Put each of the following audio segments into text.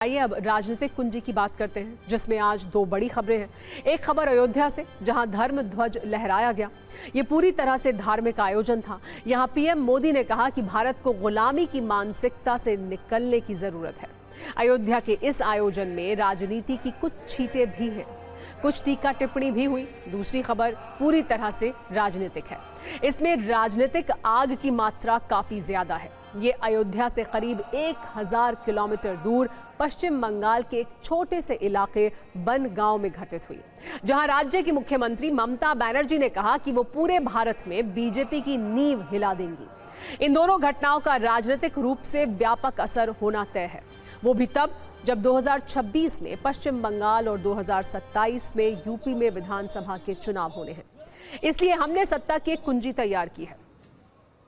आइए अब राजनीतिक कुंजी की बात करते हैं, जिसमें आज दो बड़ी खबरें हैं। एक खबर अयोध्या से, जहां धर्म ध्वज लहराया गया। ये पूरी तरह से धार्मिक आयोजन था। यहां पीएम मोदी ने कहा कि भारत को गुलामी की मानसिकता से निकलने की जरूरत है। अयोध्या के इस आयोजन में राजनीति की कुछ छींटें भी हैं, कुछ टीका टिप्पणी भी हुई। दूसरी खबर पूरी तरह से राजनीतिक है। इसमें राजनीतिक आग की मात्रा काफी ज्यादा है। ये अयोध्या से करीब 1000 किलोमीटर दूर पश्चिम बंगाल के एक छोटे से इलाके बनगांव में घटित हुई, जहां राज्य की मुख्यमंत्री ममता बनर्जी ने कहा कि वो पूरे भारत में बीजेपी की नींव हिला देंगी। इन दोनों घटनाओं का राजनीतिक रूप से व्यापक असर होना तय है, वो भी तब जब 2026 में पश्चिम बंगाल और 2027 में यूपी में विधानसभा के चुनाव होने हैं। इसलिए हमने सत्ता की एक कुंजी तैयार की है।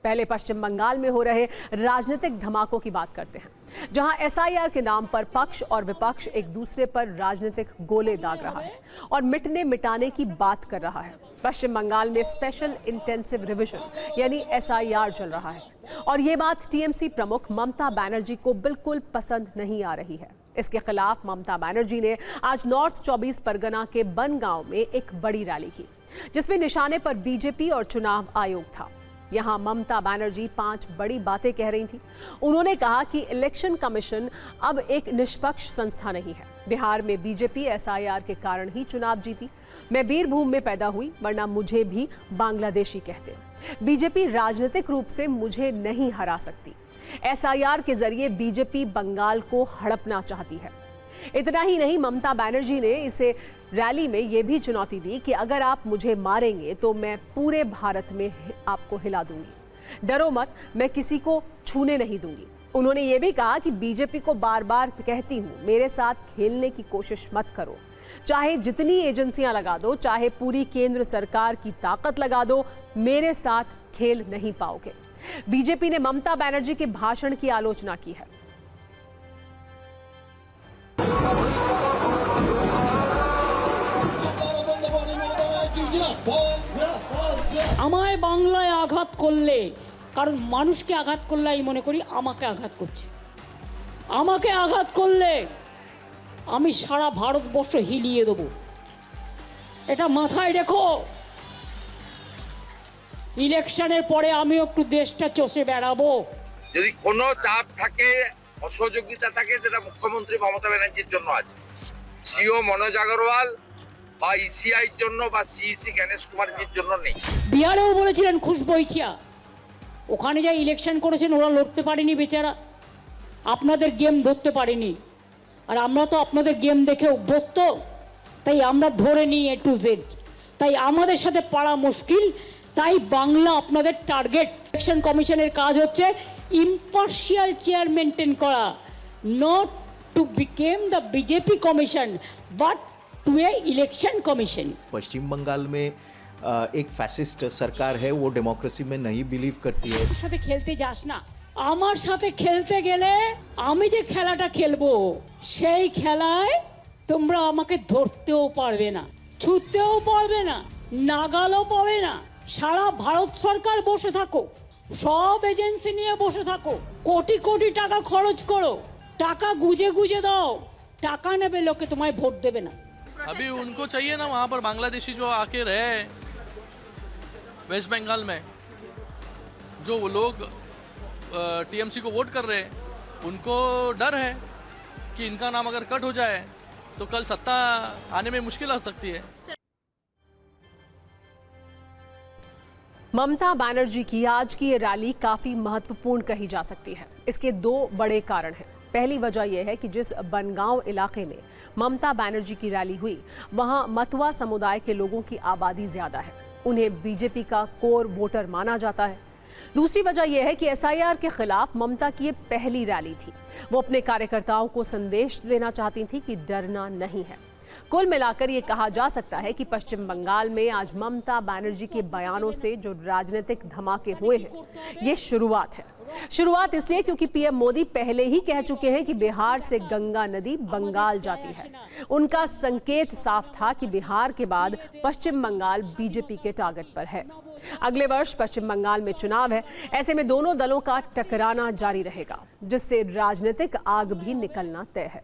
पहले पश्चिम बंगाल में हो रहे राजनीतिक धमाकों की बात करते हैं, जहां एसआईआर के नाम पर पक्ष और विपक्ष एक दूसरे पर राजनीतिक गोले दाग रहा है और मिटने मिटाने की बात कर रहा है। पश्चिम बंगाल में स्पेशल इंटेंसिव रिवीजन यानी एसआईआर चल रहा है और ये बात टीएमसी प्रमुख ममता बनर्जी को बिल्कुल पसंद नहीं आ रही है। इसके खिलाफ ममता बनर्जी ने आज नॉर्थ 24 परगना के बनगांव में एक बड़ी रैली की, जिसमें निशाने पर बीजेपी और चुनाव आयोग था। यहां ममता बनर्जी 5 बड़ी बातें कह रही थी। उन्होंने कहा कि इलेक्शन कमीशन अब एक निष्पक्ष संस्था नहीं है। बिहार में बीजेपी एसआईआर के कारण ही चुनाव जीती। मैं बीरभूम में पैदा हुई, वरना मुझे भी बांग्लादेशी कहते। बीजेपी राजनीतिक रूप से मुझे नहीं हरा सकती। एसआईआर के जरिए बीजेपी बंगाल को हड़पना चाहती है। इतना ही नहीं, ममता बनर्जी ने इसे रैली में यह भी चुनौती दी कि अगर आप मुझे मारेंगे तो मैं पूरे भारत में आपको हिला दूंगी। डरो मत, मैं किसी को छूने नहीं दूंगी। उन्होंने ये भी कहा कि बीजेपी को बार बार कहती हूं, मेरे साथ खेलने की कोशिश मत करो। चाहे जितनी एजेंसियां लगा दो, चाहे पूरी केंद्र सरकार की ताकत लगा दो, मेरे साथ खेल नहीं पाओगे। बीजेपी ने ममता बनर्जी के भाषण की आलोचना की है। আমায় বাংলায় আঘাত করলে, কারণ মানুষকে আঘাত করলে আমি মনে করি আমাকে আঘাত করছে। আমাকে আঘাত করলে আমি সারা ভারতবর্ষ হিলিয়ে দেব, এটা মাথায় রেখো। ইলেকশনের পরে আমিও একটু দেশটা চষে বেড়াবো। যদি কোনো চাপ থাকে, অসহযোগিতা থাকে, সেটা মুখ্যমন্ত্রী মমতা ব্যানার্জির জন্য আছে। সিও মনোজ আগরওয়াল বা ইসিআই জন্য বা সিইসি গণেশ কুমারজির জন্য নেই। বিহারেও বলেছিলেন খুশবইঠিয়া, ওখানে যা ইলেকশন করেছেন ওরা লড়তে পারেনি বেচারা, আপনাদের গেম ধরতে পারেনি। আর আমরা তো আপনাদের গেম দেখে অভ্যস্ত, তাই আমরা ধরে নিই A to Z। তাই আমাদের সাথে পারা মুশকিল, তাই বাংলা আপনাদের টার্গেট। ইলেকশন কমিশনের কাজ হচ্ছে ইম্পার্শিয়াল চেয়ার মেনটেন করা, not to become the BJP commission but to a election commission. Paschim Bangal में एक फैसिस्ट सरकार है, वो डेमोक्रेसी में नहीं बिलीव करती है। আমার সাথে খেলতে যাস না। আমার সাথে খেলতে গেলে আমি যে খেলাটা খেলবো সেই খেলায় তোমরা আমাকে ধরতেও পারবে না, ছুঁতেও পারবে না, নাগালও পাবে না। সারা ভারত সরকার বসে থাকো, সব এজেন্সি নিয়ে বসে থাকো, কোটি কোটি টাকা খরচ করো, টাকা গুজে গুজে দাও, টাকা নেবে লোকে, তোমায় ভোট দেবে না। अभी उनको चाहिए ना वहाँ पर बांग्लादेशी जो आके रहे वेस्ट बंगाल में, जो वो लोग टीएमसी को वोट कर रहे हैं, उनको डर है कि इनका नाम अगर कट हो जाए तो कल सत्ता आने में मुश्किल आ सकती है। ममता बनर्जी की आज की ये रैली काफी महत्वपूर्ण कही जा सकती है। इसके दो बड़े कारण हैं। पहली वजह यह है कि जिस बनगांव इलाके में ममता बनर्जी की रैली हुई, वहां मतुआ समुदाय के लोगों की आबादी ज्यादा है। उन्हें बीजेपी का कोर वोटर माना जाता है। दूसरी वजह यह है कि एसआईआर के खिलाफ ममता की ये पहली रैली थी। वो अपने कार्यकर्ताओं को संदेश देना चाहती थी कि डरना नहीं है। कुल मिलाकर ये कहा जा सकता है कि पश्चिम बंगाल में आज ममता बनर्जी के बयानों से जो राजनीतिक धमाके हुए हैं, ये शुरुआत है। शुरुआत इसलिए क्योंकि पीएम मोदी पहले ही कह चुके हैं कि बिहार से गंगा नदी बंगाल जाती है। उनका संकेत साफ था कि बिहार के बाद पश्चिम बंगाल बीजेपी के टारगेट पर है। अगले वर्ष पश्चिम बंगाल में चुनाव है। ऐसे में दोनों दलों का टकराना जारी रहेगा, जिससे राजनीतिक आग भी निकलना तय है।